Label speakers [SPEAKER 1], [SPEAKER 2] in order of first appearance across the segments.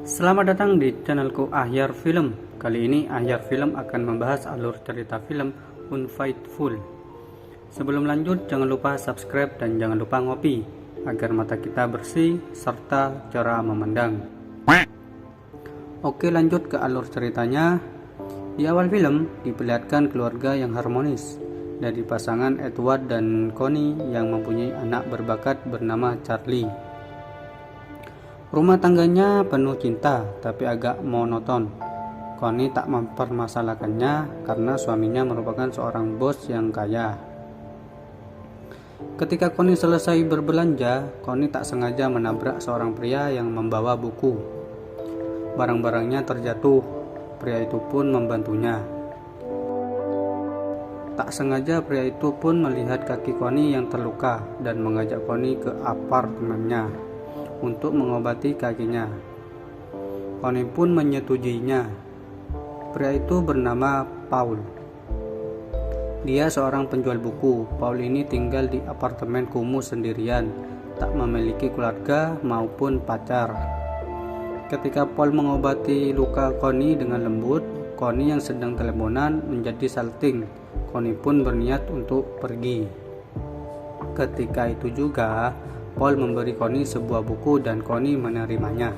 [SPEAKER 1] Selamat datang di channelku Ahyar Film. Kali ini Ahyar Film akan membahas alur cerita film Unfaithful. Sebelum lanjut, jangan lupa subscribe dan jangan lupa ngopi agar mata kita bersih serta cerah memandang. Oke, lanjut ke alur ceritanya. Di awal film diperlihatkan keluarga yang harmonis dari pasangan Edward dan Connie yang mempunyai anak berbakat bernama Charlie. Rumah tangganya penuh cinta tapi agak monoton. Connie tak mempermasalahkannya karena suaminya merupakan seorang bos yang kaya. Ketika Connie selesai berbelanja, Connie tak sengaja menabrak seorang pria yang membawa buku. Barang-barangnya terjatuh. Pria itu pun membantunya. Tak sengaja pria itu pun melihat kaki Connie yang terluka dan mengajak Connie ke apartemennya untuk mengobati kakinya. Connie pun menyetujuinya. Pria itu bernama Paul. Dia seorang penjual buku. Paul ini tinggal di apartemen kumuh sendirian, tak memiliki keluarga maupun pacar. Ketika Paul mengobati luka Connie dengan lembut, Connie yang sedang teleponan menjadi salting. Connie pun berniat untuk pergi. Ketika itu juga Paul memberi Connie sebuah buku dan Connie menerimanya.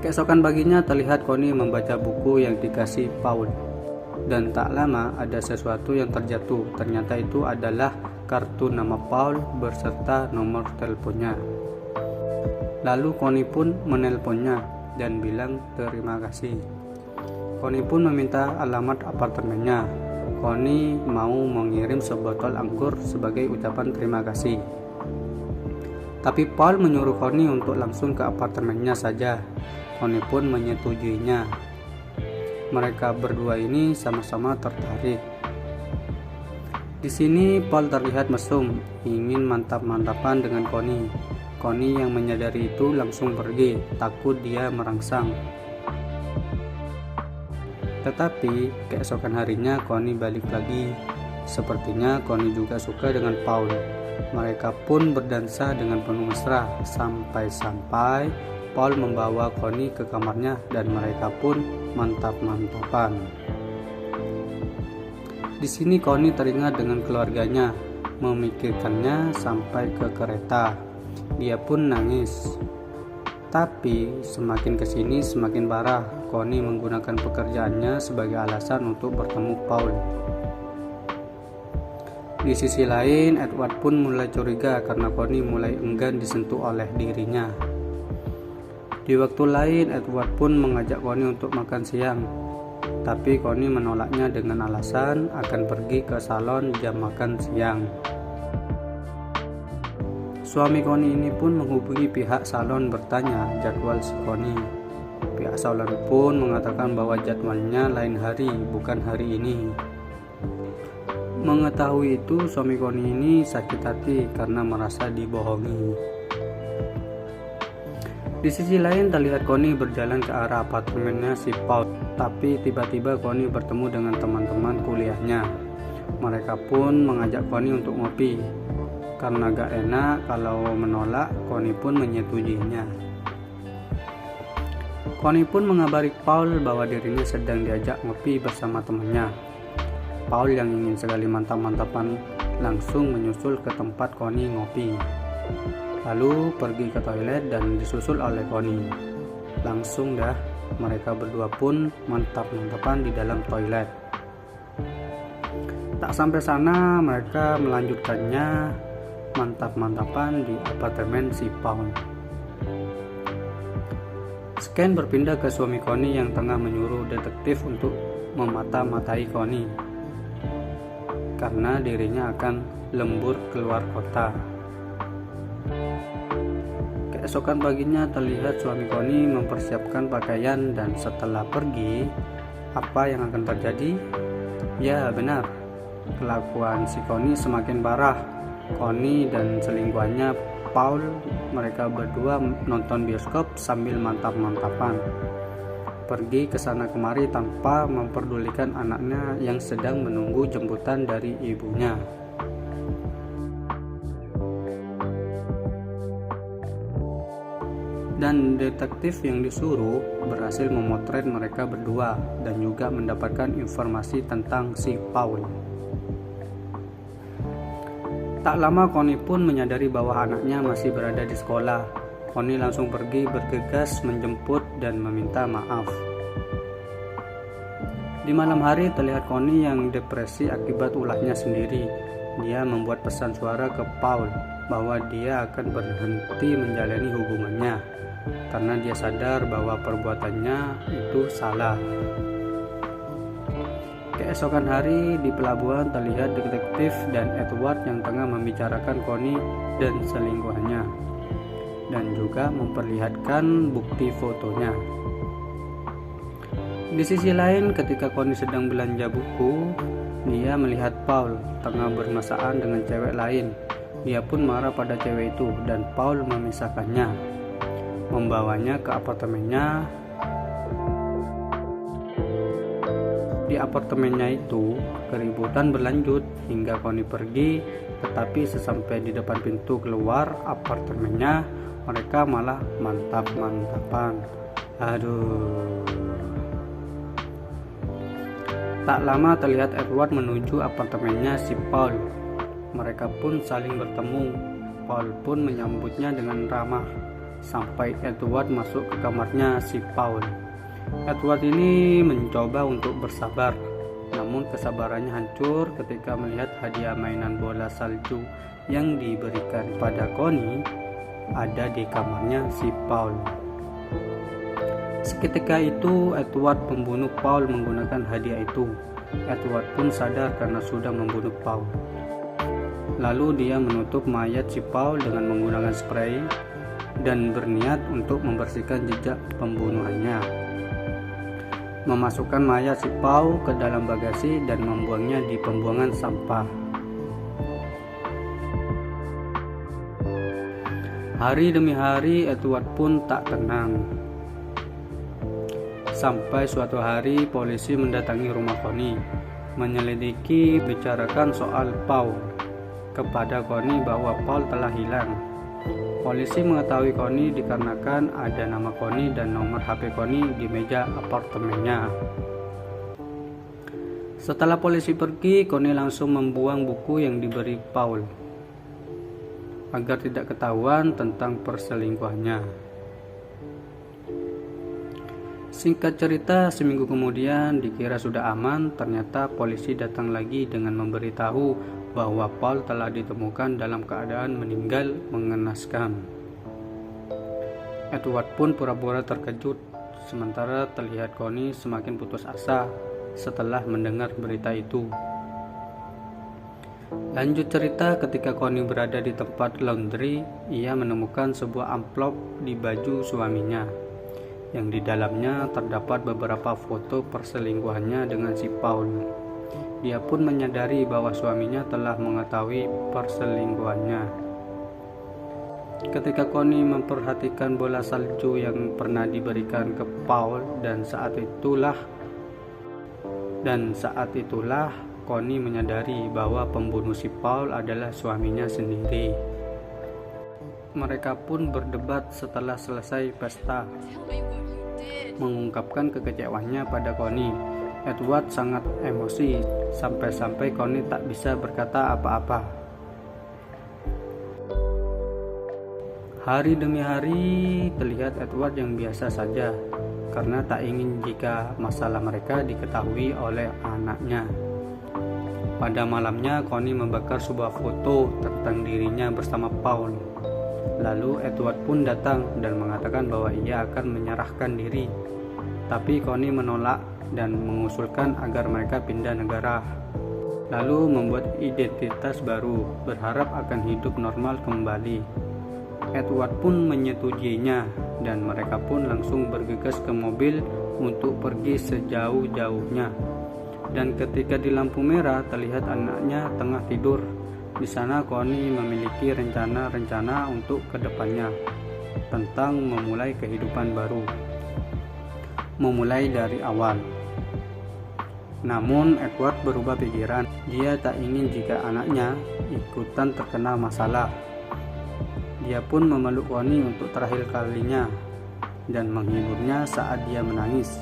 [SPEAKER 1] Keesokan paginya terlihat Connie membaca buku yang dikasih Paul. Dan tak lama ada sesuatu yang terjatuh. Ternyata itu adalah kartu nama Paul beserta nomor teleponnya. Lalu Connie pun menelponnya dan bilang terima kasih. Connie pun meminta alamat apartemennya. Connie mau mengirim sebotol anggur sebagai ucapan terima kasih. Tapi Paul menyuruh Connie untuk langsung ke apartemennya saja. Connie pun menyetujuinya. Mereka berdua ini sama-sama tertarik. Di sini Paul terlihat mesum, ingin mantap-mantapan dengan Connie. Connie yang menyadari itu langsung pergi, takut dia merangsang. Tetapi keesokan harinya Connie balik lagi. Sepertinya Connie juga suka dengan Paul. Mereka pun berdansa dengan penuh mesra sampai-sampai Paul membawa Connie ke kamarnya dan mereka pun mantap-mantapan. Di sini Connie teringat dengan keluarganya, memikirkannya sampai ke kereta. Dia pun nangis. Tapi semakin kesini semakin parah. Connie menggunakan pekerjaannya sebagai alasan untuk bertemu Paul. Di sisi lain, Edward pun mulai curiga karena Connie mulai enggan disentuh oleh dirinya. Di waktu lain, Edward pun mengajak Connie untuk makan siang. Tapi Connie menolaknya dengan alasan akan pergi ke salon jam makan siang. Suami Connie ini pun menghubungi pihak salon bertanya jadwal si Connie. Pihak salon pun mengatakan bahwa jadwalnya lain hari, bukan hari ini. Mengetahui itu, suami Connie ini sakit hati karena merasa dibohongi. Di sisi lain terlihat Connie berjalan ke arah apartemennya si Paul. Tapi tiba-tiba Connie bertemu dengan teman-teman kuliahnya. Mereka pun mengajak Connie untuk ngopi. Karena gak enak kalau menolak, Connie pun menyetujuinya. Connie pun mengabari Paul bahwa dirinya sedang diajak ngopi bersama temannya. Paul yang ingin sekali mantap-mantapan langsung menyusul ke tempat Connie ngopi. Lalu pergi ke toilet dan disusul oleh Connie. Langsung dah, mereka berdua pun mantap-mantapan di dalam toilet. Tak sampai sana, mereka melanjutkannya mantap-mantapan di apartemen si Paul. Scan berpindah ke suami Connie yang tengah menyuruh detektif untuk memata-matai Connie karena dirinya akan lembur keluar kota. Keesokan paginya terlihat suami Connie mempersiapkan pakaian dan setelah pergi, apa yang akan terjadi? Ya benar, kelakuan si Connie semakin parah. Connie dan selingkuhannya Paul, mereka berdua nonton bioskop sambil mantap-mantapan. Pergi ke sana kemari tanpa memperdulikan anaknya yang sedang menunggu jemputan dari ibunya. Dan detektif yang disuruh berhasil memotret mereka berdua dan juga mendapatkan informasi tentang si Paul. Tak lama Connie pun menyadari bahwa anaknya masih berada di sekolah. Connie langsung pergi bergegas menjemput dan meminta maaf. Di malam hari terlihat Connie yang depresi akibat ulahnya sendiri. Dia membuat pesan suara ke Paul bahwa dia akan berhenti menjalani hubungannya karena dia sadar bahwa perbuatannya itu salah. Keesokan hari di pelabuhan terlihat detektif dan Edward yang tengah membicarakan Connie dan selingkuhannya dan juga memperlihatkan bukti fotonya. Di sisi lain, ketika Connie sedang belanja buku, dia melihat Paul tengah bermesraan dengan cewek lain. Dia pun marah pada cewek itu dan Paul memisahkannya, membawanya ke apartemennya. Di apartemennya itu, keributan berlanjut hingga Connie pergi, tetapi sesampai di depan pintu keluar apartemennya, mereka malah mantap-mantapan. Aduh. Tak lama terlihat Edward menuju apartemennya si Paul. Mereka pun saling bertemu. Paul pun menyambutnya dengan ramah sampai Edward masuk ke kamarnya si Paul. Edward ini mencoba untuk bersabar, namun kesabarannya hancur ketika melihat hadiah mainan bola salju yang diberikan pada Connie ada di kamarnya si Paul. Seketika itu Edward membunuh Paul menggunakan hadiah itu. Edward pun sadar karena sudah membunuh Paul. Lalu dia menutup mayat si Paul dengan menggunakan spray dan berniat untuk membersihkan jejak pembunuhannya. Memasukkan mayat si Paul ke dalam bagasi dan membuangnya di pembuangan sampah. Hari demi hari Edward pun tak tenang. Sampai suatu hari polisi mendatangi rumah Connie, menyelidiki bicarakan soal Paul. Kepada Connie bahwa Paul telah hilang. Polisi mengetahui Connie dikarenakan ada nama Connie dan nomor HP Connie di meja apartemennya. Setelah polisi pergi, Connie langsung membuang buku yang diberi Paul agar tidak ketahuan tentang perselingkuhannya. Singkat cerita, seminggu kemudian dikira sudah aman, ternyata polisi datang lagi dengan memberitahu bahwa Paul telah ditemukan dalam keadaan meninggal mengenaskan. Edward pun pura-pura terkejut, sementara terlihat Connie semakin putus asa setelah mendengar berita itu. Lanjut cerita, ketika Connie berada di tempat laundry, ia menemukan sebuah amplop di baju suaminya, yang di dalamnya terdapat beberapa foto perselingkuhannya dengan si Paul. Dia pun menyadari bahwa suaminya telah mengetahui perselingkuhannya. Ketika Connie memperhatikan bola salju yang pernah diberikan ke Paul dan saat itulah Connie menyadari bahwa pembunuh si Paul adalah suaminya sendiri. Mereka pun berdebat setelah selesai pesta, mengungkapkan kekecewaannya pada Connie. Edward sangat emosi sampai-sampai Connie tak bisa berkata apa-apa. Hari demi hari terlihat Edward yang biasa saja karena tak ingin jika masalah mereka diketahui oleh anaknya. Pada malamnya Connie membakar sebuah foto tentang dirinya bersama Paul. Lalu Edward pun datang dan mengatakan bahwa ia akan menyerahkan diri. Tapi Connie menolak dan mengusulkan agar mereka pindah negara. Lalu membuat identitas baru, berharap akan hidup normal kembali. Edward pun menyetujuinya dan mereka pun langsung bergegas ke mobil untuk pergi sejauh-jauhnya. Dan ketika di lampu merah terlihat anaknya tengah tidur. Di sana Connie memiliki rencana-rencana untuk kedepannya tentang memulai kehidupan baru, memulai dari awal. Namun Edward berubah pikiran. Dia tak ingin jika anaknya ikutan terkena masalah. Dia pun memeluk Connie untuk terakhir kalinya dan menghiburnya saat dia menangis.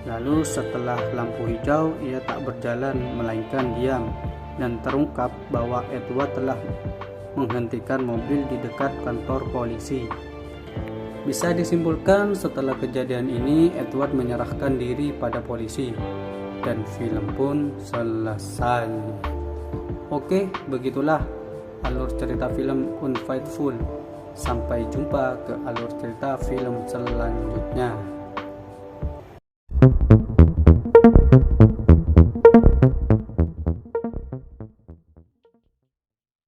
[SPEAKER 1] Lalu setelah lampu hijau, ia tak berjalan melainkan diam, dan terungkap bahwa Edward telah menghentikan mobil di dekat kantor polisi. Bisa disimpulkan setelah kejadian ini Edward menyerahkan diri pada polisi dan film pun selesai. Oke, begitulah alur cerita film Unfaithful. Sampai jumpa ke alur cerita film selanjutnya.